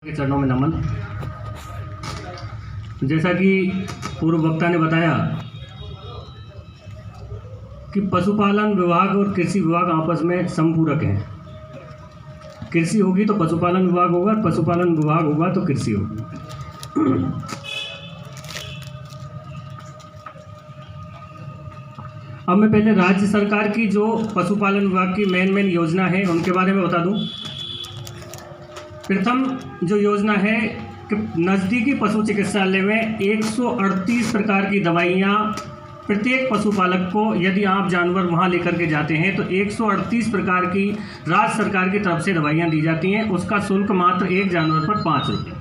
के चरणों में नमन। जैसा कि पूर्व वक्ता ने बताया कि पशुपालन विभाग और कृषि विभाग आपस में संपूरक हैं। कृषि होगी तो पशुपालन विभाग होगा, पशुपालन विभाग होगा तो कृषि होगी। अब मैं पहले राज्य सरकार की जो पशुपालन विभाग की मेन योजना है उनके बारे में बता दूं। प्रथम जो योजना है कि नज़दीकी पशु चिकित्सालय में 138 प्रकार की दवाइयाँ प्रत्येक पशुपालक को, यदि आप जानवर वहाँ लेकर के जाते हैं तो 138 प्रकार की राज्य सरकार की तरफ से दवाइयाँ दी जाती हैं। उसका शुल्क मात्र एक जानवर पर 5 रुपये।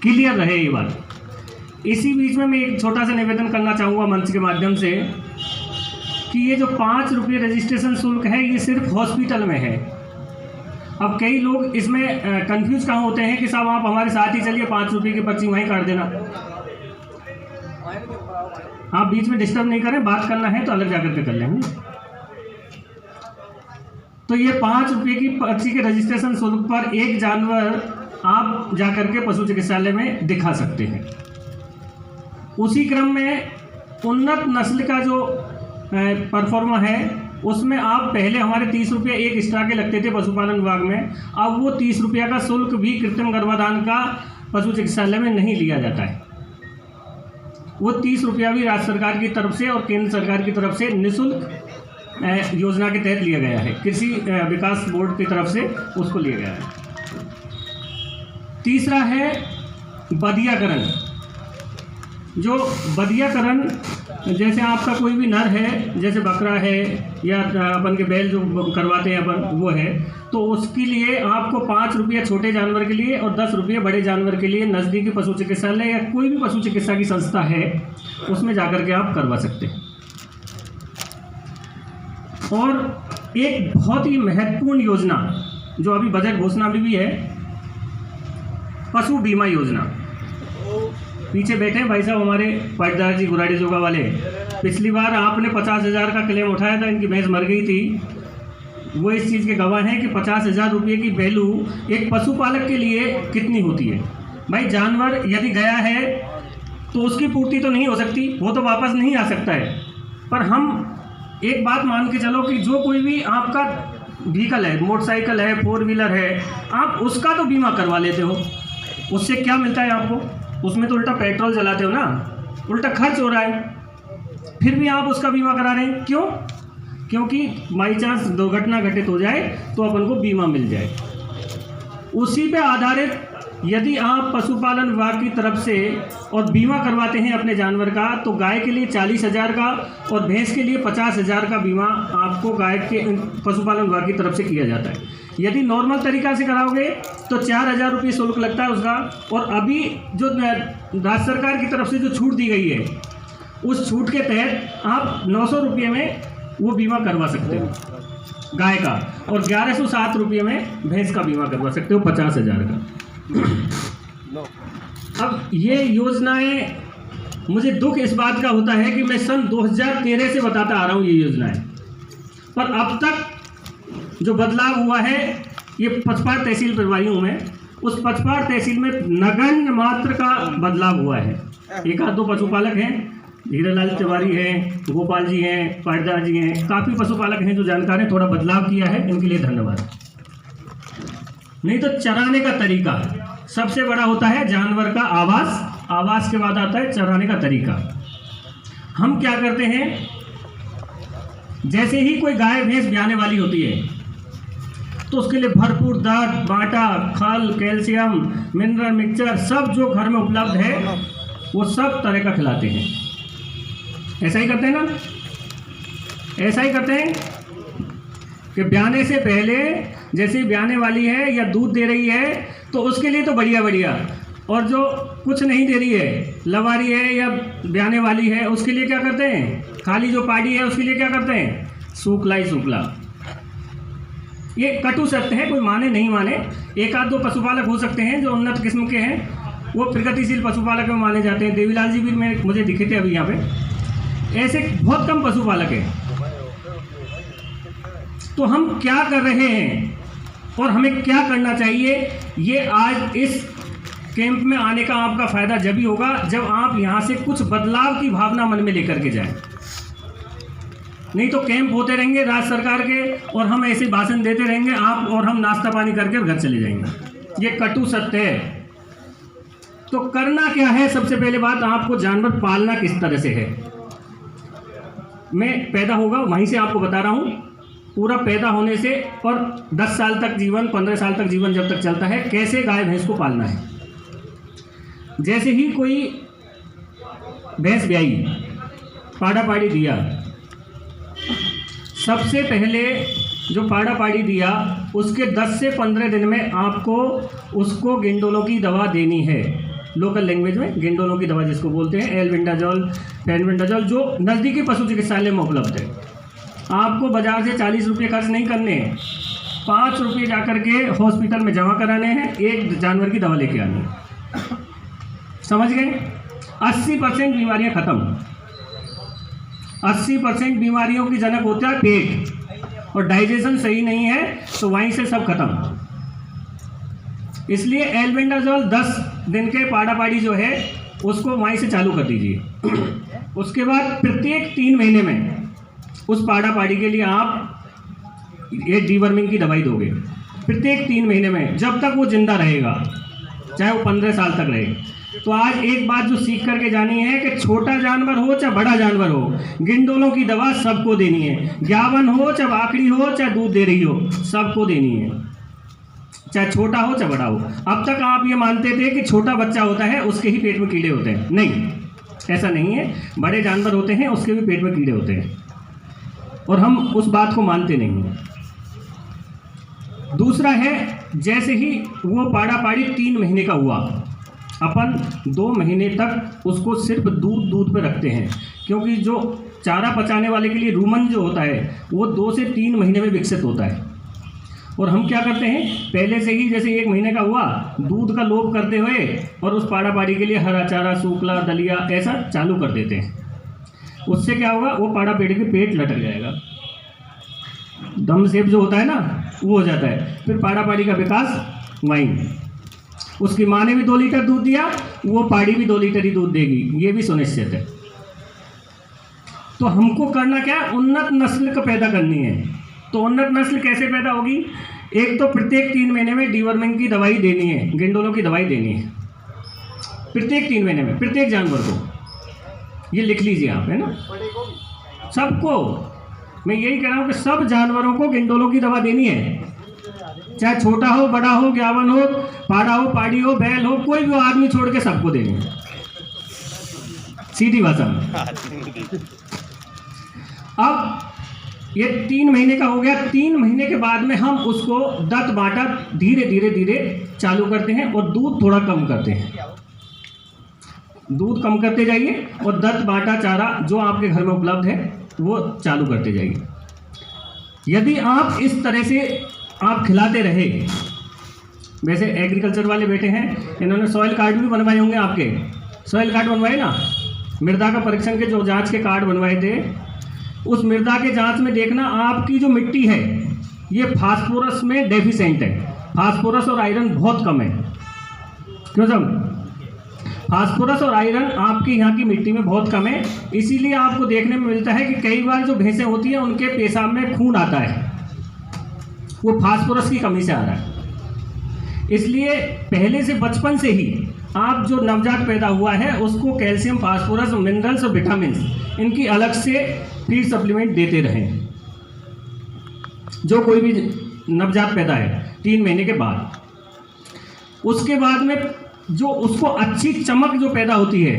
क्लियर रहे ये बात। इसी बीच में मैं एक छोटा सा निवेदन करना चाहूँगा मंच के माध्यम से कि ये जो 5 रुपये रजिस्ट्रेशन शुल्क है ये सिर्फ हॉस्पिटल में है। अब कई लोग इसमें कंफ्यूज कहाँ होते हैं कि साहब आप हमारे साथ ही चलिए, 5 रुपये की पर्ची वहीं काट देना। आप बीच में डिस्टर्ब नहीं करें, बात करना है तो अलग जाकर के कर लेंगे। तो ये 5 रुपये की पर्ची के रजिस्ट्रेशन शुल्क पर एक जानवर आप जाकर के पशु चिकित्सालय में दिखा सकते हैं। उसी क्रम में उन्नत नस्ल का जो परफॉर्मा है उसमें आप पहले हमारे 30 रुपये एक एक्स्ट्रा के लगते थे पशुपालन विभाग में, अब वो 30 रुपये का शुल्क भी कृत्रिम गर्भाधान का पशु चिकित्सालय में नहीं लिया जाता है। वो 30 रुपया भी राज्य सरकार की तरफ से और केंद्र सरकार की तरफ से निःशुल्क योजना के तहत लिया गया है। कृषि विकास बोर्ड की तरफ से उसको लिया गया है। तीसरा है बधियाकरण। जो बधियाकरण, जैसे आपका कोई भी नर है, जैसे बकरा है या अपन के बैल जो करवाते हैं अपन, वो है, तो उसके लिए आपको 5 रुपये छोटे जानवर के लिए और 10 रुपये बड़े जानवर के लिए नज़दीकी पशु चिकित्सालय या कोई भी पशु चिकित्सा की संस्था है उसमें जाकर के आप करवा सकते हैं। और एक बहुत ही महत्वपूर्ण योजना जो अभी बजट घोषणा में भी है, पशु बीमा योजना। पीछे बैठे हैं भाई साहब हमारे पाटीदार जी गुराड़ी जोगा वाले। पिछली बार आपने 50,000 का क्लेम उठाया था, इनकी भैंस मर गई थी। वो इस चीज़ के गवाह हैं कि 50,000 रुपये की वैल्यू एक पशुपालक के लिए कितनी होती है। भाई जानवर यदि गया है तो उसकी पूर्ति तो नहीं हो सकती, वो तो वापस नहीं आ सकता है। पर हम एक बात मान के चलो कि जो कोई भी आपका व्हीकल है, मोटरसाइकिल है, 4 व्हीलर है, आप उसका तो बीमा करवा लेते हो। उससे क्या मिलता है आपको? उसमें तो उल्टा पेट्रोल जलाते हो ना, उल्टा खर्च हो रहा है, फिर भी आप उसका बीमा करा रहे हैं। क्यों? क्योंकि बाई चांस दुर्घटना घटित हो जाए तो अपन को बीमा मिल जाए। उसी पे आधारित यदि आप पशुपालन विभाग की तरफ से और बीमा करवाते हैं अपने जानवर का, तो गाय के लिए 40,000 का और भैंस के लिए 50,000 का बीमा आपको गाय के पशुपालन विभाग की तरफ से किया जाता है। यदि नॉर्मल तरीका से कराओगे तो 4,000 रुपये शुल्क लगता है उसका। और अभी जो राज्य सरकार की तरफ से जो छूट दी गई है, उस छूट के तहत आप 900 रुपये में वो बीमा करवा सकते हो गाय का, और 1107 रुपये में भैंस का बीमा करवा सकते हो 50,000 का। अब ये योजनाएं, मुझे दुख इस बात का होता है कि मैं सन 2013 से बताता आ रहा हूँ ये योजनाएं, पर अब तक जो बदलाव हुआ है, ये पचपाड़ तहसील प्रभारी हूँ मैं, उस पचपाड़ तहसील में नगण्य मात्र का बदलाव हुआ है। एक आध दो पशुपालक हैं, हीरालाल तिवारी हैं, गोपाल जी हैं, पाटीदार जी हैं, काफ़ी पशुपालक हैं जो जानकार हैं, थोड़ा बदलाव किया है, इनके लिए धन्यवाद। नहीं तो चराने का तरीका सबसे बड़ा होता है, जानवर का आवास, आवास के बाद आता है चराने का तरीका। हम क्या करते हैं, जैसे ही कोई गाय भैंस ब्याने वाली होती है तो उसके लिए भरपूर दाद, बाटा, खल, कैल्शियम, मिनरल मिक्सचर सब जो घर में उपलब्ध है वो सब तरह का खिलाते हैं। ऐसा ही करते हैं ना? ऐसा ही करते हैं कि ब्याने से पहले जैसे ब्याने वाली है या दूध दे रही है तो उसके लिए तो बढ़िया बढ़िया, और जो कुछ नहीं दे रही है, लवारी है या ब्याने वाली है, उसके लिए क्या करते हैं, खाली जो पाड़ी है उसके लिए क्या करते हैं, सूखला ही सूखला। ये कटु सत्य है, कोई माने नहीं माने। एक आध दो पशुपालक हो सकते हैं जो उन्नत किस्म के हैं, वो प्रगतिशील पशुपालक में माने जाते हैं। देवीलाल जी भी मुझे दिखे थे अभी यहाँ पे। ऐसे बहुत कम पशुपालक हैं। तो हम क्या कर रहे हैं और हमें क्या करना चाहिए, ये आज इस कैंप में आने का आपका फ़ायदा जब ही होगा जब आप यहाँ से कुछ बदलाव की भावना मन में लेकर के जाएं। नहीं तो कैंप होते रहेंगे राज्य सरकार के और हम ऐसे भाषण देते रहेंगे, आप और हम नाश्ता पानी करके घर चले जाएंगे। ये कटु सत्य है। तो करना क्या है, सबसे पहले बात आपको जानवर पालना किस तरह से है। मैं पैदा होगा वहीं से आपको बता रहा हूँ, पूरा पैदा होने से और 10 साल तक जीवन, 15 साल तक जीवन जब तक चलता है, कैसे गाय भैंस को पालना है। जैसे ही कोई भैंस ब्याई, पाड़ा पाड़ी दिया, सबसे पहले जो पाड़ा पाड़ी दिया उसके 10 से 15 दिन में आपको उसको गेंडोलों की दवा देनी है। लोकल लैंग्वेज में गेंडोलों की दवा जिसको बोलते हैं, एल्बेंडाजोल, फेनबेंडाजोल, जो नज़दीकी पशु चिकित्सालय में उपलब्ध है। आपको बाज़ार से 40 रुपये खर्च नहीं करने हैं, 5 रुपये जा कर के हॉस्पिटल में जमा कराने हैं, एक जानवर की दवा लेके आनी है। समझ गए? 80% बीमारियां खत्म। 80% बीमारियों की जनक होता है पेट, और डाइजेशन सही नहीं है तो वहीं से सब खत्म। इसलिए एल्बेंडाजोल 10 दिन के पाड़ा पाड़ी जो है उसको वहीं से चालू कर दीजिए। उसके बाद प्रत्येक 3 महीने में उस पाड़ा पाड़ी के लिए आप ये डीवर्मिंग की दवाई दोगे, प्रत्येक 3 महीने में, जब तक वो जिंदा रहेगा, चाहे वो 15 साल तक रहे। तो आज एक बात जो सीख करके जानी है कि छोटा जानवर हो चाहे बड़ा जानवर हो, गिंडोलों की दवा सबको देनी है। ग्यावन हो चाहे बाकड़ी हो चाहे दूध दे रही हो, सबको देनी है, चाहे छोटा हो चाहे बड़ा हो। अब तक आप ये मानते थे कि छोटा बच्चा होता है उसके ही पेट में कीड़े होते हैं, नहीं, ऐसा नहीं है। बड़े जानवर होते हैं उसके भी पेट में कीड़े होते हैं, और हम उस बात को मानते नहीं हैं। दूसरा है, जैसे ही वो पाड़ा पाड़ी 3 महीने का हुआ, अपन 2 महीने तक उसको सिर्फ दूध पे रखते हैं, क्योंकि जो चारा पचाने वाले के लिए रूमन जो होता है वो 2 से 3 महीने में विकसित होता है। और हम क्या करते हैं, पहले से ही जैसे 1 महीने का हुआ, दूध का लोभ करते हुए और उस पाड़ा पाड़ी के लिए हरा चारा, सूखला, दलिया ऐसा चालू कर देते हैं। उससे क्या होगा, वो पाड़ा पेड़ के पेट लटक जाएगा, दम सेप जो होता है ना वो हो जाता है। फिर पाड़ा पाड़ी का विकास वहीं, उसकी माँ ने भी 2 लीटर दूध दिया, वो पाड़ी भी 2 लीटर ही दूध देगी, ये भी सुनिश्चित है। तो हमको करना क्या, उन्नत नस्ल का पैदा करनी है। तो उन्नत नस्ल कैसे पैदा होगी, एक तो प्रत्येक 3 महीने में डीवर्मिंग की दवाई देनी है, गेंडोलों की दवाई देनी है प्रत्येक 3 महीने में, प्रत्येक जानवर को। ये लिख लीजिए आप, है ना, सबको। मैं यही कह रहा हूँ कि सब जानवरों को गेंडोलों की दवा देनी है, चाहे छोटा हो, बड़ा हो, ग्यावन हो, पाड़ा हो, पाड़ी हो, बैल हो, कोई भी आदमी छोड़ के सबको देनी है, सीधी भाषा में। अब ये 3 महीने का हो गया। 3 महीने के बाद में हम उसको दत बाटा धीरे धीरे धीरे चालू करते हैं और दूध थोड़ा कम करते हैं। दूध कम करते जाइए और दत बाटा चारा जो आपके घर में उपलब्ध है वो चालू करते जाइए। यदि आप इस तरह से आप खिलाते रहे, वैसे एग्रीकल्चर वाले बैठे हैं, इन्होंने सॉइल कार्ड भी बनवाए होंगे, आपके सॉइल कार्ड बनवाए ना, मृदा का परीक्षण के जो जांच के कार्ड बनवाए थे, उस मृदा के जांच में देखना आपकी जो मिट्टी है ये फास्फोरस में डेफिशिएंट है। फास्फोरस और आयरन बहुत कम है। क्यों साहब, फास्फोरस और आयरन आपकी यहाँ की मिट्टी में बहुत कम है। इसीलिए आपको देखने में मिलता है कि कई बार जो भैंसें होती हैं उनके पेशाब में खून आता है, वो फास्फोरस की कमी से आ रहा है। इसलिए पहले से बचपन से ही आप जो नवजात पैदा हुआ है उसको कैल्शियम, फास्फोरस, मिनरल्स और विटामिन इनकी अलग से फीड सप्लीमेंट देते रहें, जो कोई भी नवजात पैदा है 3 महीने के बाद। उसके बाद में जो उसको अच्छी चमक जो पैदा होती है,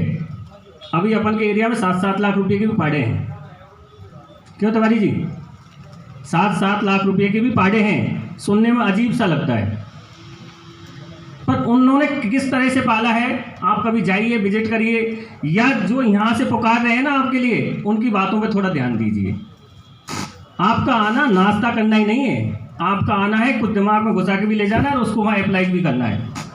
अभी अपन के एरिया में 7-7 लाख रुपए के भी पाड़े हैं। क्यों तिवारी जी, 7-7 लाख रुपए के भी पाड़े हैं। सुनने में अजीब सा लगता है, पर उन्होंने किस तरह से पाला है, आप कभी जाइए, विजिट करिए, या जो यहाँ से पुकार रहे हैं ना आपके लिए, उनकी बातों पे थोड़ा ध्यान दीजिए। आपका आना नाश्ता करना ही नहीं है, आपका आना है कुछ दिमाग में घुसा के भी ले जाना है और उसको वहाँ अप्लाई भी करना है।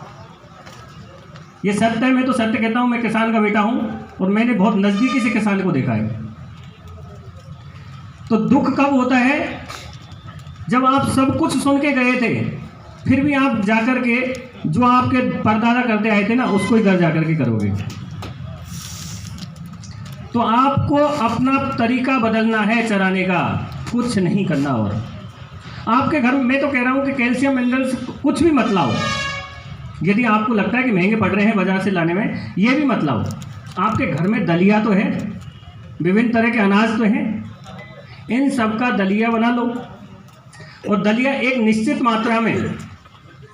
ये सत्य है, मैं तो सत्य कहता हूँ। मैं किसान का बेटा हूँ और मैंने बहुत नज़दीकी से किसान को देखा है। तो दुख कब होता है, जब आप सब कुछ सुन के गए थे फिर भी आप जाकर के जो आपके परदादा करते आए थे ना, उसको ही घर जाकर के करोगे। तो आपको अपना तरीका बदलना है चराने का, कुछ नहीं करना। और आपके घर में मैं तो कह रहा हूँ कि कैल्शियम मिनरल्स कुछ भी मत लाओ। यदि आपको लगता है कि महंगे पड़ रहे हैं बाजार से लाने में, ये भी मत लाओ। आपके घर में दलिया तो है, विभिन्न तरह के अनाज तो हैं, इन सब का दलिया बना लो। और दलिया एक निश्चित मात्रा में,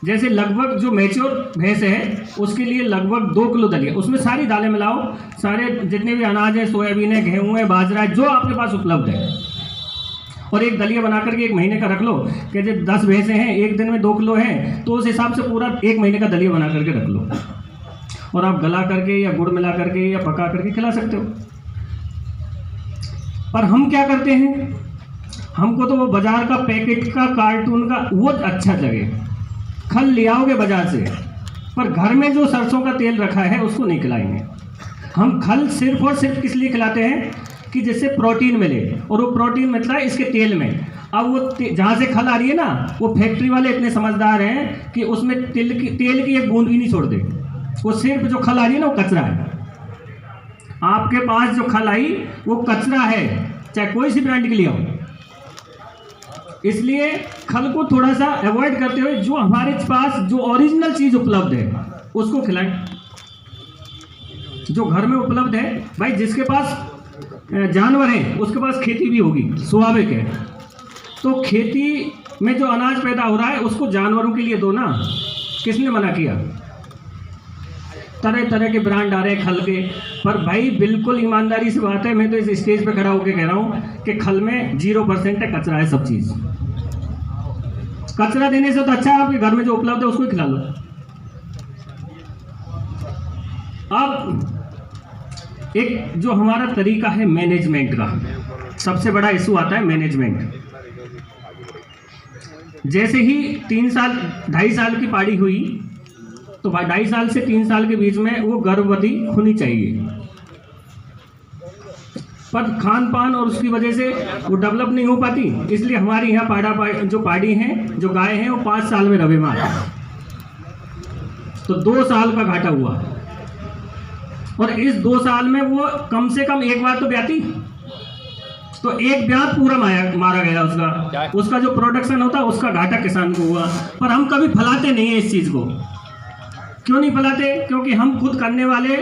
जैसे लगभग जो मैच्योर भैंस है उसके लिए लगभग 2 किलो दलिया, उसमें सारी दालें मिलाओ, सारे जितने भी अनाज है, सोयाबीन है, गेहूँ है, बाजरा है, जो आपके पास उपलब्ध है, और एक दलिया बना करके 1 महीने का रख लो। कि जब 10 भैंसें हैं, एक दिन में 2 किलो हैं, तो उस हिसाब से पूरा 1 महीने का दलिया बना करके रख लो, और आप गला करके या गुड़ मिला करके या पका करके खिला सकते हो। पर हम क्या करते हैं, हमको तो वो बाजार का पैकेट का, कार्टून का वो अच्छा लगे। खल ले आओगे बाजार से, पर घर में जो सरसों का तेल रखा है उसको नहीं खिलाएंगे। हम खल सिर्फ और सिर्फ किस लिए खिलाते हैं कि जिससे प्रोटीन मिले, और वो प्रोटीन मिलता है इसके तेल में। अब वो जहाँ से खल आ रही है ना, वो फैक्ट्री वाले इतने समझदार हैं कि उसमें तेल की एक बूंद भी नहीं छोड़ दे। वो सिर्फ जो खल आ रही है ना, वो कचरा है। आपके पास जो खल आई वो कचरा है, चाहे कोई सी ब्रांड के लिए हो। इसलिए खल को थोड़ा सा अवॉइड करते हुए जो हमारे पास जो ओरिजिनल चीज़ उपलब्ध है उसको खिलाएं, जो घर में उपलब्ध है। भाई जिसके पास जानवर हैं उसके पास खेती भी होगी, स्वाभाविक है। तो खेती में जो अनाज पैदा हो रहा है उसको जानवरों के लिए दो ना, किसने मना किया। तरह तरह के ब्रांड आ रहे हैं खल के, पर भाई बिल्कुल ईमानदारी से बात है, मैं तो इस स्टेज पे खड़ा होकर कह रहा हूँ कि खल में 0% है, कचरा है सब चीज़। कचरा देने से तो अच्छा है आपके घर में जो उपलब्ध है उसको ही खिला लो। अब एक जो हमारा तरीका है मैनेजमेंट का, सबसे बड़ा इशू आता है मैनेजमेंट। जैसे ही 2.5 साल की पाड़ी हुई, तो 2.5 साल से 3 साल के बीच में वो गर्भवती होनी चाहिए, पर खान पान और उसकी वजह से वो डेवलप नहीं हो पाती। इसलिए हमारे यहाँ जो पाड़ी हैं, जो गाय हैं, वो 5 साल में रवे मार, तो 2 साल का घाटा हुआ। और इस 2 साल में वो कम से कम एक बार तो ब्याती, तो एक ब्यात पूरा मारा गया उसका जो प्रोडक्शन होता उसका घाटा किसान को हुआ। पर हम कभी फैलाते नहीं है इस चीज़ को। क्यों नहीं फैलाते? क्योंकि हम खुद करने वाले,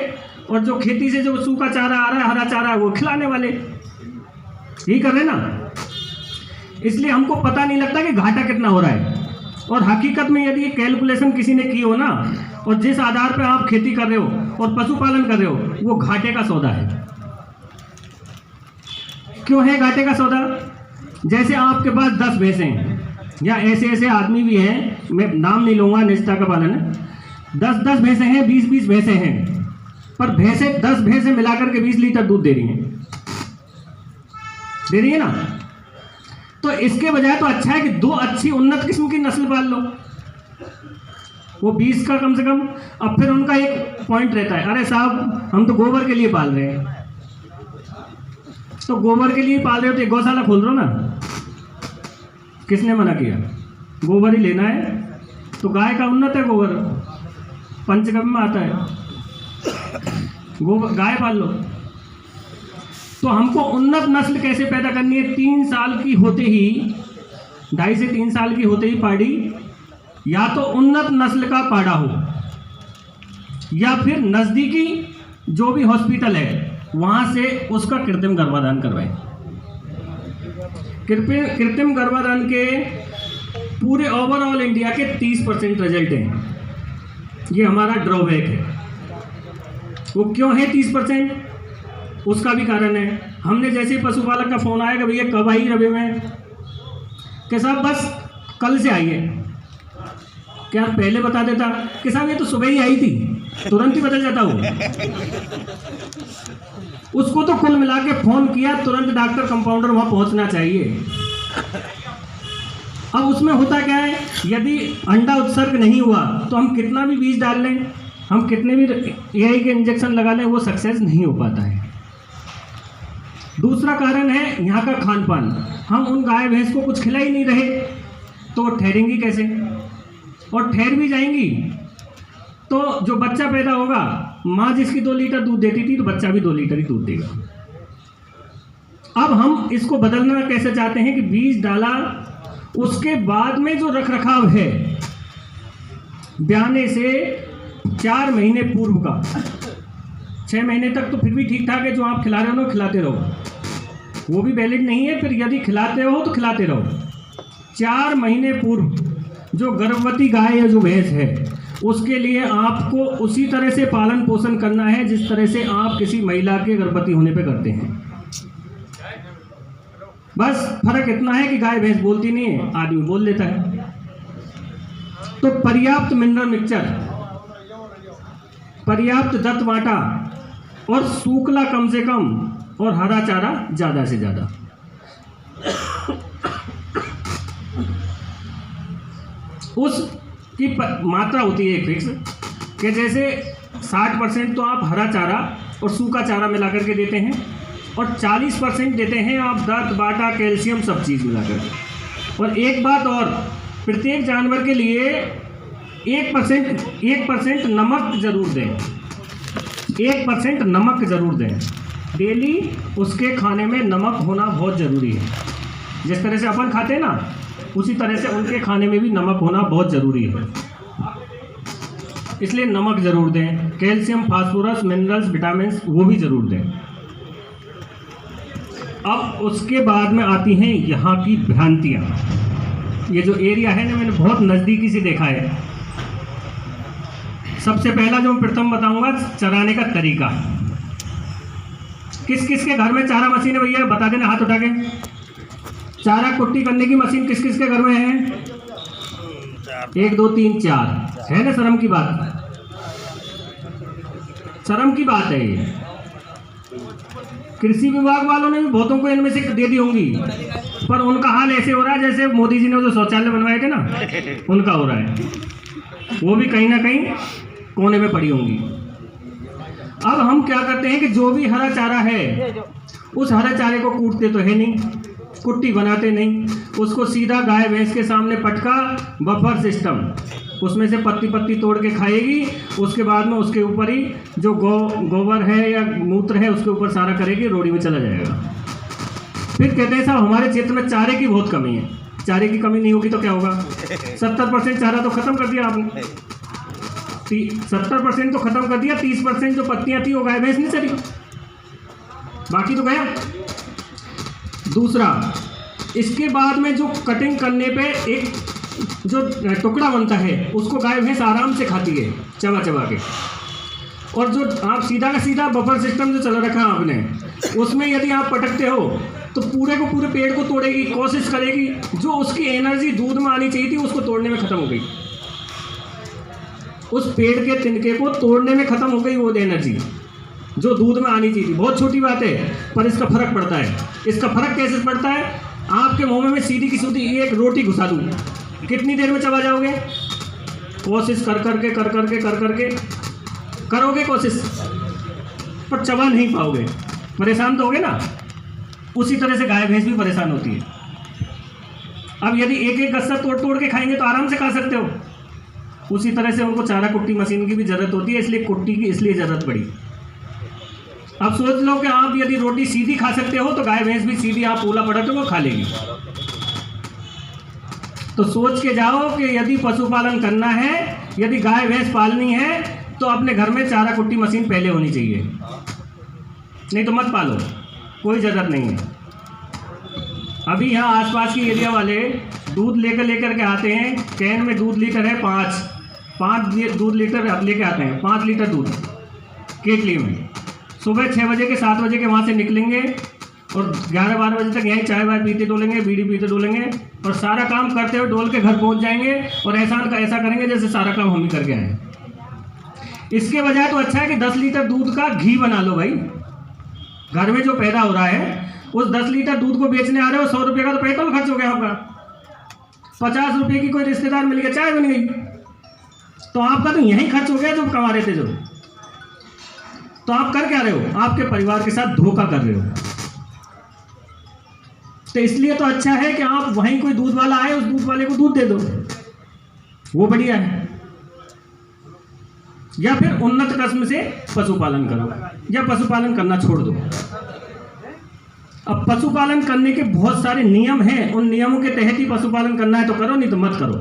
और जो खेती से जो सूखा चारा आ रहा है, हरा चारा है, वो खिलाने वाले यही कर रहे ना। इसलिए हमको पता नहीं लगता कि घाटा कितना हो रहा है। और हकीकत में यदि कैलकुलेशन किसी ने की हो ना, और जिस आधार पर आप खेती कर रहे हो और पशुपालन कर रहे हो, वो घाटे का सौदा है। क्यों है घाटे का सौदा? जैसे आपके पास 10 भैंसें हैं, या ऐसे आदमी भी हैं, मैं नाम नहीं लूँगा, निजता का पालन है, 10 भैंसें हैं, 20 भैंसें हैं, पर भैंसें 10 भैंसें मिलाकर के 20 लीटर दूध दे रही है ना। तो इसके बजाय तो अच्छा है कि 2 अच्छी उन्नत किस्म की नस्ल पाल लो, वो 20 का कम से कम। अब फिर उनका एक पॉइंट रहता है, अरे साहब हम तो गोबर के लिए पाल रहे हैं। तो गोबर के लिए पाल रहे हो तो एक गौशाला खोल दो ना, किसने मना किया? गोबर ही लेना है तो गाय का उन्नत है गोबर, पंचगव्य में आता है, गोबर गाय पाल लो। तो हमको उन्नत नस्ल कैसे पैदा करनी है? 3 साल की होते ही, 2.5 से 3 साल की होते ही पाड़ी या तो उन्नत नस्ल का पाड़ा हो, या फिर नज़दीकी जो भी हॉस्पिटल है वहाँ से उसका कृत्रिम गर्भाधान करवाएं। कृत्रिम गर्भाधान के पूरे ओवरऑल इंडिया के 30% रिजल्ट हैं। ये हमारा ड्रॉबैक है। वो क्यों है 30%? उसका भी कारण है। हमने जैसे ही पशुपालक का फ़ोन आएगा, भैया कब आई रबे में, कि साहब बस कल से आई है। क्या पहले बता देता कि साहब ये तो सुबह ही आई थी, तुरंत ही बदल जाता वो। उसको तो कुल मिला के फ़ोन किया, तुरंत डॉक्टर कंपाउंडर वहाँ पहुँचना चाहिए। अब उसमें होता क्या है, यदि अंडा उत्सर्ग नहीं हुआ तो हम कितना भी बीज डाल लें, हम कितने भी एआई के इंजेक्शन लगा लें, वो सक्सेस नहीं हो पाता है। दूसरा कारण है यहाँ का खान पान। हम उन गाय भैंस को कुछ खिला ही नहीं रहे, तो वो ठहरेंगी कैसे? और ठहर भी जाएंगी तो जो बच्चा पैदा होगा, माँ जिसकी 2 लीटर दूध देती थी तो बच्चा भी 2 लीटर ही दूध देगा। अब हम इसको बदलना कैसे चाहते हैं कि बीज डाला, उसके बाद में जो रख रखाव है ब्याने से 4 महीने पूर्व का, 6 महीने तक तो फिर भी ठीक ठाक है, जो आप खिला रहे हो ना खिलाते रहो, वो भी वैलिड नहीं है। फिर यदि खिलाते हो तो खिलाते रहो। 4 महीने पूर्व जो गर्भवती गाय या जो भैंस है उसके लिए आपको उसी तरह से पालन पोषण करना है जिस तरह से आप किसी महिला के गर्भवती होने पे करते हैं। बस फर्क इतना है कि गाय भैंस बोलती नहीं है, आदमी बोल लेता है। तो पर्याप्त मिनरल मिक्सचर, पर्याप्त दत्त वाटा और सूखला कम से कम और हरा चारा ज़्यादा से ज़्यादा। उसकी मात्रा होती है एक फिक्स कि जैसे 60% तो आप हरा चारा और सूखा चारा मिला करके देते हैं और 40% देते हैं आप दत्त बाटा कैल्शियम सब चीज़ मिला करके। और एक बात और, प्रत्येक जानवर के लिए 1% नमक ज़रूर दें, 1% नमक ज़रूर दें। डेली उसके खाने में नमक होना बहुत ज़रूरी है। जिस तरह से अपन खाते हैं ना, उसी तरह से उनके खाने में भी नमक होना बहुत ज़रूरी है, इसलिए नमक ज़रूर दें। कैल्शियम, फास्फोरस, मिनरल्स, विटामिन्स वो भी ज़रूर दें। अब उसके बाद में आती हैं यहाँ की भ्रांतियाँ। ये जो एरिया है ना, मैंने बहुत नज़दीकी से देखा है। सबसे पहला जो प्रथम बताऊंगा, चराने का तरीका। किस किस के घर में चारा मशीन है भैया, बता देना हाथ उठा के। चारा कुट्टी करने की मशीन किस किस के घर में है? 1 2 3 4 है ना। शर्म की बात, शर्म की बात है ये। कृषि विभाग वालों ने भी बहुतों को इनमें से दे दी होंगी, पर उनका हाल ऐसे हो रहा है जैसे मोदी जी ने जो शौचालय बनवाए थे ना, उनका हो रहा है। वो भी कहीं ना कहीं कोने में पड़ी होंगी। अब हम क्या करते हैं कि जो भी हरा चारा है, उस हरे चारे को कूटते तो है नहीं, कुट्टी बनाते नहीं, उसको सीधा गाय भैंस के सामने पटका, बफर सिस्टम, उसमें से पत्ती पत्ती तोड़ के खाएगी। उसके बाद में उसके ऊपर ही जो गोबर है या मूत्र है उसके ऊपर सारा करेगी, रोड़ी में चला जाएगा। फिर कहते हैं साहब हमारे क्षेत्र में चारे की बहुत कमी है। चारे की कमी नहीं होगी तो क्या होगा? 70% चारा तो खत्म कर दिया आपने, 70% तो खत्म कर दिया। 30% जो पत्तियां थी वो गाय भैंस नहीं चली, बाकी तो गया। दूसरा, इसके बाद में जो कटिंग करने पे एक जो टुकड़ा बनता है उसको गाय भैंस आराम से खाती है, चबा चबा के। और जो आप सीधा का सीधा बफर सिस्टम जो चला रखा है आपने, उसमें यदि आप पटकते हो तो पूरे को पूरे पेड़ को तोड़ेगी, कोशिश करेगी। जो उसकी एनर्जी दूध में आनी चाहिए थी उसको तोड़ने में ख़त्म हो गई, उस पेड़ के तिनके को तोड़ने में ख़त्म हो गई वो एनर्जी जो दूध में आनी चाहिए थी। बहुत छोटी बात है, पर इसका फ़र्क पड़ता है। इसका फ़र्क कैसे पड़ता है? आपके मुंह में मैं सीधी की सीधी एक रोटी घुसा दूँ, कितनी देर में चबा जाओगे? कोशिश कर करके करोगे कोशिश, पर चबा नहीं पाओगे, परेशान तो होगे ना। उसी तरह से गाय भैंस भी परेशान होती है। अब यदि एक एक गस्सा तोड़ तोड़ के खाएंगे तो आराम से खा सकते हो। उसी तरह से उनको चारा कुट्टी मशीन की भी ज़रूरत होती है, इसलिए कुट्टी की इसलिए ज़रूरत पड़ी। अब सोच लो कि आप यदि रोटी सीधी खा सकते हो तो गाय भैंस भी सीधी आप पोला पटक वो खा लेगी। तो सोच के जाओ कि यदि पशुपालन करना है, यदि गाय भैंस पालनी है, तो अपने घर में चारा कुट्टी मशीन पहले होनी चाहिए, नहीं तो मत पालो, कोई ज़रूरत नहीं है। अभी यहाँ आसपास की एरिया वाले दूध लेकर के आते हैं, कैन में दूध लीटर है 5 दूध लीटर लेके आते हैं, 5 लीटर दूध केटली में। सुबह 6 बजे के 7 बजे के वहाँ से निकलेंगे और 11-12 बजे तक यहीं चाय वाय पीते डोलेंगे, बीड़ी पीते डोलेंगे, और सारा काम करते हुए डोल के घर पहुँच जाएंगे और ऐसा करेंगे जैसे सारा काम हम ही करके आए। इसके बजाय तो अच्छा है कि 10 लीटर दूध का घी बना लो भाई। घर में जो पैदा हो रहा है उस 10 लीटर दूध को बेचने आ रहे हो, 100 रुपये का तो पेट्रोल खर्च हो गया होगा, 50 रुपये की कोई रिश्तेदार मिल गया, चाय बन गई, तो आपका तो यही खर्च हो गया जो कमा रहे थे जो। तो आप कर क्या रहे हो? आपके परिवार के साथ धोखा कर रहे हो। तो इसलिए तो अच्छा है कि आप वहीं कोई दूध वाला आए, उस दूध वाले को दूध दे दो, वो बढ़िया है। या फिर उन्नत किस्म से पशुपालन करो, या पशुपालन करना छोड़ दो। अब पशुपालन करने के बहुत सारे नियम हैं, उन नियमों के तहत ही पशुपालन करना है तो करो, नहीं तो मत करो।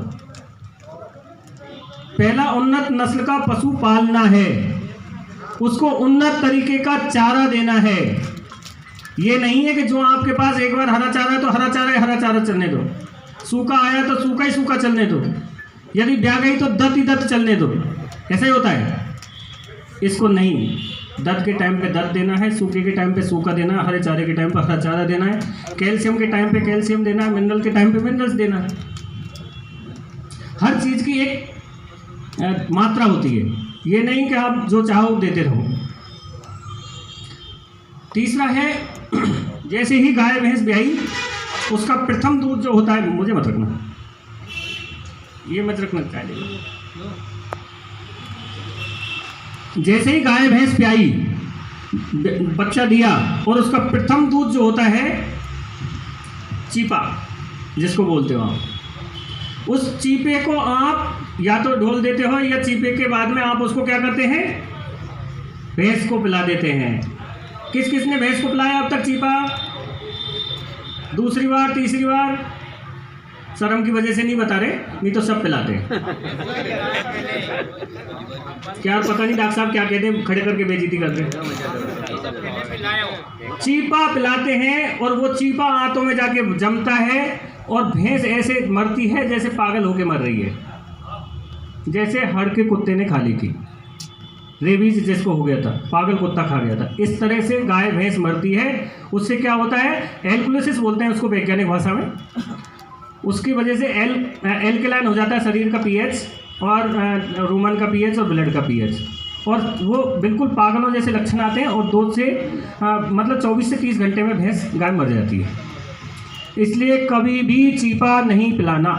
पहला, उन्नत नस्ल का पशु पालना है, उसको उन्नत तरीके का चारा देना है। ये नहीं है कि जो आपके पास एक बार हरा चारा है तो हरा चारा है, हरा चारा चलने दो, सूखा आया तो सूखा ही सूखा चलने दो, यदि ब्याह गई तो दत्त ही दत्त चलने दो। ऐसा ही होता है। इसको नहीं, दत्त के टाइम पे दत्त देना है, सूखे के टाइम पे सूखा देना है, हरे चारे के टाइम पे हरा चारा देना है, कैल्शियम के टाइम पे कैल्शियम देना है, मिनरल के टाइम पे मिनरल्स देना है। हर चीज़ की एक मात्रा होती है, ये नहीं कि आप जो चाहो देते रहो। तीसरा है, जैसे ही गाय भैंस ब्याई, उसका प्रथम दूध जो होता है, मुझे मत रखना, ये मत रखना चाहिए। जैसे ही गाय भैंस ब्याई, बच्चा दिया, और उसका प्रथम दूध जो होता है, चीपा जिसको बोलते हो आप, उस चीपे को आप या तो ढोल देते हो, या चीपे के बाद में आप उसको क्या करते हैं, भैंस को पिला देते हैं। किस किस ने भैंस को पिलाया अब तक चीपा? दूसरी बार, तीसरी बार? शर्म की वजह से नहीं बता रहे, नहीं तो सब पिलाते हैं। क्या पता नहीं डॉक्टर साहब क्या कहते हैं, खड़े करके बेइज्जती करते हैं। चीपा पिलाते हैं, और वो चीपा आंतों में जाके जमता है, और भैंस ऐसे मरती है जैसे पागल होके मर रही है, जैसे हड़ के कुत्ते ने खा ली थी, रेबीज जिसको हो गया था, पागल कुत्ता खा गया था। इस तरह से गाय भैंस मरती है। उससे क्या होता है, एल्कुलोसिस बोलते हैं उसको वैज्ञानिक भाषा में। उसकी वजह से एल्कलाइन हो जाता है शरीर का पीएच, और रूमन का पीएच और ब्लड का पीएच, और वो बिल्कुल पागलों जैसे लक्षण आते हैं, और 2 से मतलब 24 से 30 घंटे में भैंस गाय मर जाती है। इसलिए कभी भी चीपा नहीं पिलाना,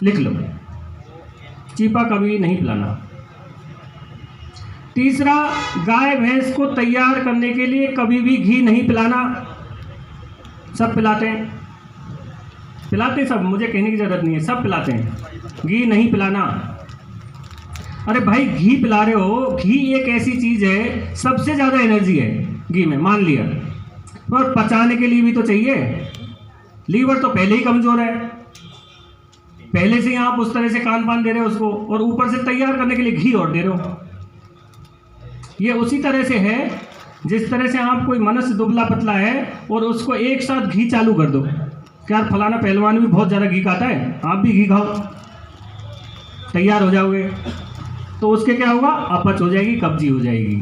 लिख लो, चीपा कभी नहीं पिलाना। तीसरा, गाय भैंस को तैयार करने के लिए कभी भी घी नहीं पिलाना। सब पिलाते हैं, सब, मुझे कहने की ज़रूरत नहीं है, सब पिलाते हैं, घी नहीं पिलाना। अरे भाई, घी पिला रहे हो, घी एक ऐसी चीज़ है, सबसे ज़्यादा एनर्जी है घी में, मान लिया, और पचाने के लिए भी तो चाहिए। लीवर तो पहले ही कमज़ोर है, पहले से ही आप उस तरह से कान पान दे रहे हो उसको, और ऊपर से तैयार करने के लिए घी और दे रहे हो। ये उसी तरह से है जिस तरह से आप कोई मनुष्य दुबला पतला है और उसको एक साथ घी चालू कर दो, क्या फलाना पहलवान भी बहुत ज़्यादा घी खाता है, आप भी घी खाओ, तैयार हो जाओगे, तो उसके क्या होगा, अपच हो जाएगी, कब्जी हो जाएगी,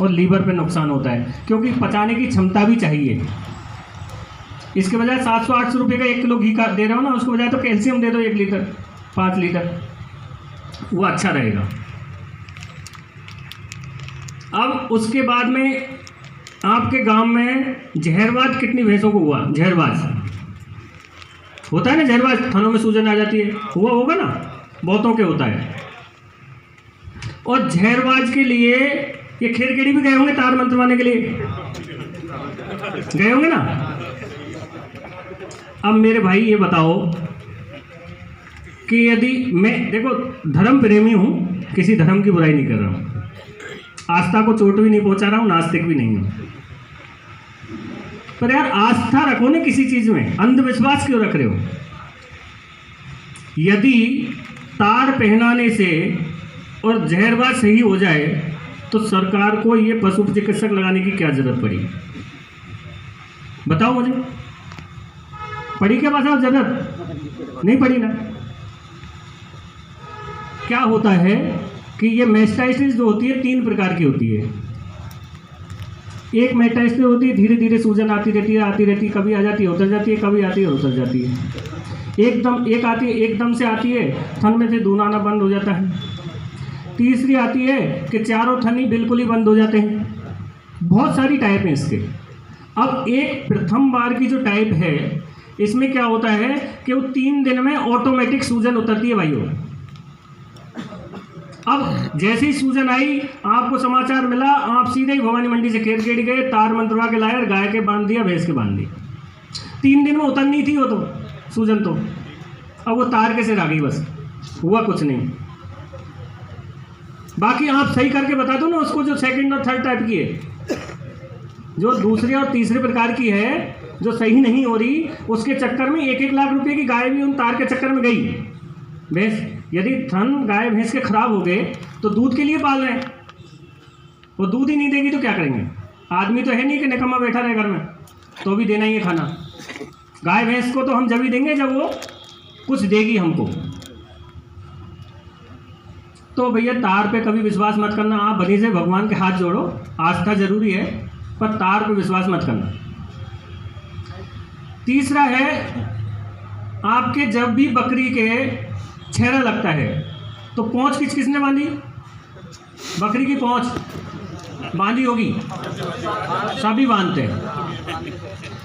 और लीवर पे नुकसान होता है, क्योंकि पचाने की क्षमता भी चाहिए। इसके बजाय 700-800 रुपये का 1 किलो घी का दे रहे हो ना, उसके बजाय तो कैल्शियम दे दो 1 लीटर, 5 लीटर, वो अच्छा रहेगा। अब उसके बाद में आपके गांव में जहरबाज कितनी भैंसों को हुआ? जहरबाज होता है ना, जहरबाज, थनों में सूजन आ जाती है, हुआ होगा ना, बहुतों के होता है। और जहरबाज के लिए ये खेड़खेड़ी भी गए होंगे तार मंत्रवाने के लिए, गए होंगे ना। अब मेरे भाई ये बताओ कि यदि मैं, देखो धर्म प्रेमी हूँ, किसी धर्म की बुराई नहीं कर रहा हूँ, आस्था को चोट भी नहीं पहुंचा रहा हूँ, नास्तिक भी नहीं हूँ, पर यार आस्था रखो ना किसी चीज में, अंधविश्वास क्यों रख रहे हो? यदि तार पहनाने से और जहरबाज सही हो जाए तो सरकार को ये पशु चिकित्सक लगाने की क्या जरूरत पड़ी? बताओ मुझे, पड़ी क्या बात? जरूरत नहीं पड़ी ना। क्या होता है कि ये मेस्टाइटिस जो होती है 3 प्रकार की होती है। एक मेस्टाइटिस होती है, धीरे धीरे सूजन आती रहती है, कभी आ जाती है उतर जाती है, कभी आती है उतर जाती है। एक आती है एकदम से आती है, थन में से दूध आना बंद हो जाता है। तीसरी आती है कि चारों थन ही बिल्कुल ही बंद हो जाते हैं। बहुत सारी टाइप हैं इसके। अब एक प्रथम बार की जो टाइप है, इसमें क्या होता है कि वो 3 दिन में ऑटोमेटिक सूजन उतरती है भाइयों। अब जैसे ही सूजन आई, आपको समाचार मिला, आप सीधे ही भवानी मंडी से खेड़ गए, तार मंत्रवा के लाए, गाय के बांध दिया, भैंस के बांध दिया। 3 दिन में उतरनी थी वो तो सूजन, तो अब वो तार के सिर आ गई बस। हुआ कुछ नहीं। बाकी आप सही करके बता दो ना उसको, जो सेकंड और थर्ड टाइप की है, जो दूसरे और तीसरे प्रकार की है, जो सही नहीं हो रही, उसके चक्कर में 1-1 लाख रुपए की गाय भी उन तार के चक्कर में गई। भैंस, यदि थन गाय भैंस के खराब हो गए तो दूध के लिए पाल रहे हैं, वो दूध ही नहीं देगी तो क्या करेंगे? आदमी तो है नहीं कि निकम्मा बैठा रहे घर में, तो भी देना ही है खाना। गाय भैंस को तो हम जब ही देंगे जब वो कुछ देगी हमको। तो भैया तार पे कभी विश्वास मत करना। आप बनी से भगवान के हाथ जोड़ो, आस्था जरूरी है, पर तार पे विश्वास मत करना। तीसरा है, आपके जब भी बकरी के छेड़ा लगता है तो पूंछ किसने बांधी? बकरी की पूंछ बांधी होगी, सभी बांधते हैं।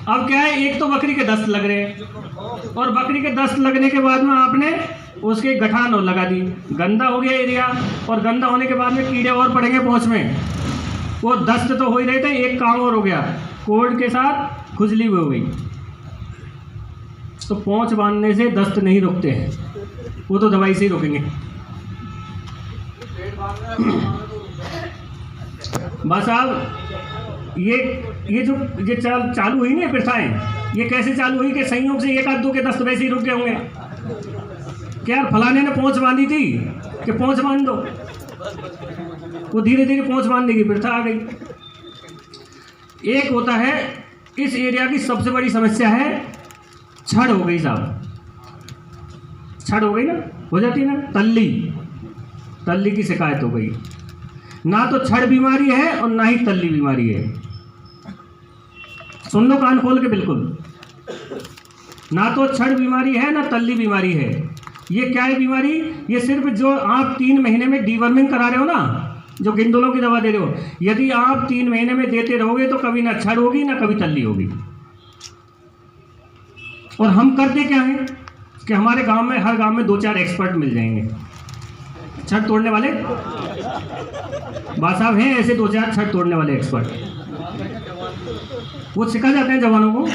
अब क्या है, एक तो बकरी के दस्त लग रहे हैं, और बकरी के दस्त लगने के बाद में आपने उसके गठान और लगा दी, गंदा हो गया एरिया, और गंदा होने के बाद में कीड़े और पड़ेंगे पूंछ में। वो दस्त तो हो ही रहे थे, एक काम और हो गया, कोल्ड के साथ खुजली भी हो गई। तो पूंछ बांधने से दस्त नहीं रुकते हैं, वो तो दवाई से ही रोकेंगे। बस अब ये चालू हुई ना प्रथाएं, ये कैसे चालू हुई कि संयोग से 1-2 के दस्त वैसे ही रुक गए होंगे। क्या यार फलाने ने पूंछ बांधी थी कि पूंछ बांध दो, वो धीरे धीरे पूंछ बांधने की प्रथा आ गई। एक होता है, इस एरिया की सबसे बड़ी समस्या है छड़ हो गई साहब, छड़ हो गई ना, हो जाती है ना, तल्ली की शिकायत हो गई। ना तो छड़ बीमारी है और ना ही तल्ली बीमारी है। सुन लो कान खोल के बिल्कुल, ना तो छड़ बीमारी है ना तल्ली बीमारी है। ये क्या है बीमारी? ये सिर्फ जो आप 3 महीने में डीवर्मिंग करा रहे हो ना, जो गिंदुलों की दवा दे रहे हो, यदि आप 3 महीने में देते रहोगे तो कभी ना छड़ होगी ना कभी तल्ली होगी। और हम करते क्या हैं कि हमारे गांव में, हर गांव में 2-4 एक्सपर्ट मिल जाएंगे छड़ तोड़ने वाले। बात साहब हैं ऐसे 2-4 छड़ तोड़ने वाले एक्सपर्ट, वो सिखा जाते हैं जवानों को।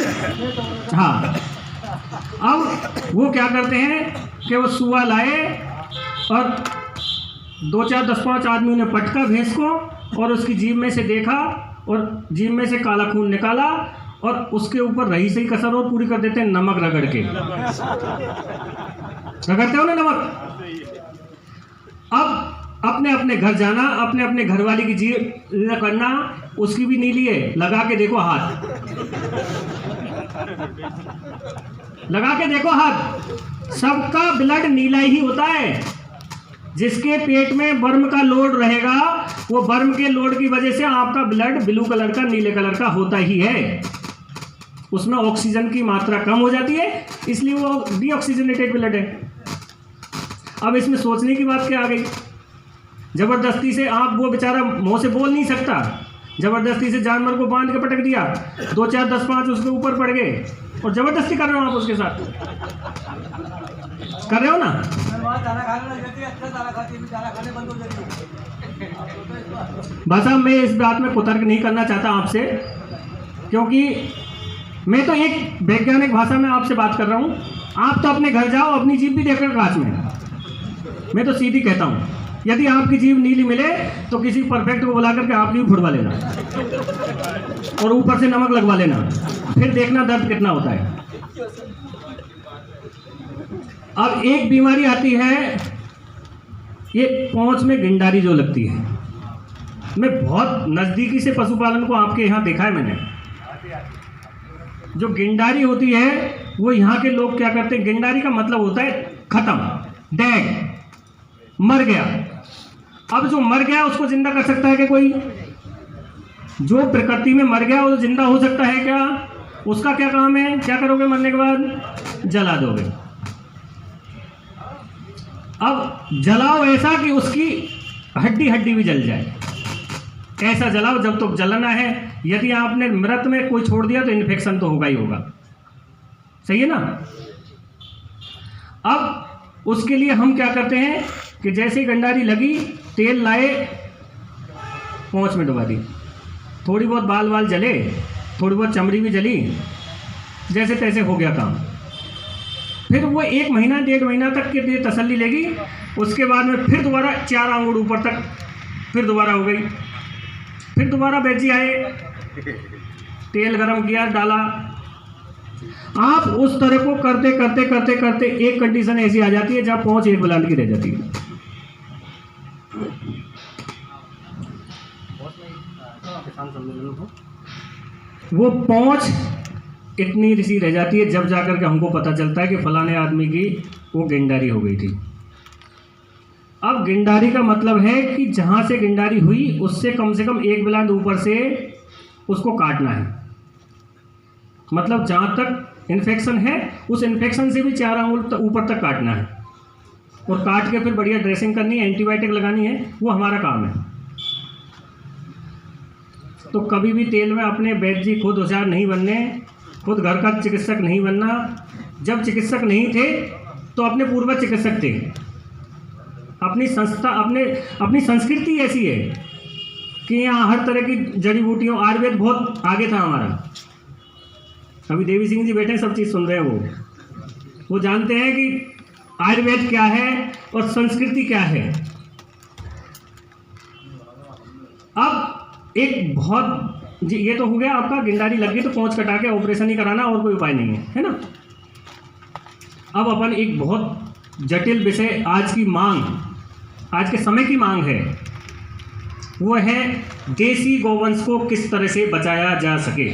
हाँ, अब वो क्या करते हैं कि वो सुआ लाए और 2-4 10-5 आदमियों ने पटका भैंस को, और उसकी जीभ में से देखा और जीभ में से काला खून निकाला, और उसके ऊपर रही सही कसर और पूरी कर देते हैं नमक रगड़ के। रगड़ते हो ना नमक। अब अपने अपने घर जाना, अपने अपने घर वाली की जीभ करना, उसकी भी नीली है, लगा के देखो हाथ, लगा के देखो हाथ, सबका ब्लड नीला ही होता है। जिसके पेट में वर्म का लोड रहेगा, वो वर्म के लोड की वजह से आपका ब्लड ब्लू कलर का, नीले कलर का होता ही है। उसमें ऑक्सीजन की मात्रा कम हो जाती है, इसलिए वो डीऑक्सीजनेटेड ब्लड है। अब इसमें सोचने की बात क्या आ गई? जबरदस्ती से आप, वो बेचारा मुंह से बोल नहीं सकता, जबरदस्ती से जानवर को बांध के पटक दिया, 2-4 10-5 उसके ऊपर पड़ गए, और जबरदस्ती कर रहे हो आप उसके साथ, कर रहे हो ना। बस अब मैं इस बात में कुतर्क नहीं करना चाहता आपसे, क्योंकि मैं तो एक वैज्ञानिक भाषा में आपसे बात कर रहा हूँ। आप तो अपने घर जाओ, अपनी जीभ भी देखकर कांच में। मैं तो सीधी कहता हूँ, यदि आपकी जीभ नीली मिले तो किसी परफेक्ट को बुला करके आपकी भी फुड़वा लेना और ऊपर से नमक लगवा लेना, फिर देखना दर्द कितना होता है। अब एक बीमारी आती है, ये पूंछ में गिंडारी जो लगती है। मैं बहुत नज़दीकी से पशुपालन को आपके यहाँ देखा है मैंने। जो गिंडारी होती है, वो यहाँ के लोग क्या करते हैं, गिंडारी का मतलब होता है खत्म, डेड, मर गया। अब जो मर गया उसको जिंदा कर सकता है क्या कोई? जो प्रकृति में मर गया वो जिंदा हो सकता है क्या? उसका क्या काम है? क्या करोगे मरने के बाद? जला दोगे। अब जलाओ ऐसा कि उसकी हड्डी हड्डी भी जल जाए, ऐसा जलाओ जब तक जलना है। यदि आपने मृत में कोई छोड़ दिया तो इन्फेक्शन तो होगा ही होगा, सही है ना। अब उसके लिए हम क्या करते हैं कि जैसे ही गंडारी लगी, तेल लाए, पूंछ में डुबा दी, थोड़ी बहुत बाल वाल जले, थोड़ी बहुत चमड़ी भी जली, जैसे तैसे हो गया काम। फिर वो 1 महीना 1.5 महीना तक के लिए तसल्ली लेगी। उसके बाद में फिर दोबारा 4 आंगुर ऊपर तक फिर दोबारा हो गई। फिर दोबारा वैद्य जी आए, तेल गरम किया, डाला। आप उस तरह को करते करते करते करते एक कंडीशन ऐसी आ जाती है जहाँ पहुंच एक बुलंद की रह जाती है। वो पहुंच इतनी सी रह जाती है जब जाकर के हमको पता चलता है कि फलाने आदमी की वो गिरदारी हो गई थी। अब गिरदारी का मतलब है कि जहां से गिरदारी हुई उससे कम से कम 1 बुलंद ऊपर से उसको काटना है। मतलब जहां तक इन्फेक्शन है उस इन्फेक्शन से भी 4 आंगुल ऊपर तक काटना है, और काट के फिर बढ़िया ड्रेसिंग करनी है, एंटीबायोटिक लगानी है, वो हमारा काम है। तो कभी भी तेल में अपने वैद्य जी खुद होशियार नहीं बनने, खुद घर का चिकित्सक नहीं बनना। जब चिकित्सक नहीं थे तो अपने पूर्वज चिकित्सक थे। अपनी संस्था अपनी संस्कृति ऐसी है कि यहाँ हर तरह की जड़ी बूटियों, आयुर्वेद बहुत आगे था हमारा। अभी देवी सिंह जी बैठे सब चीज़ सुन रहे हैं, वो जानते हैं कि आयुर्वेद क्या है और संस्कृति क्या है। अब एक बहुत जी, ये तो हो गया आपका गिरदारी लग गई तो पहुंच कटा के ऑपरेशन ही कराना, और कोई उपाय नहीं है ना। अब अपन एक बहुत जटिल विषय, आज के समय की मांग है, वो है देसी गौवंश को किस तरह से बचाया जा सके।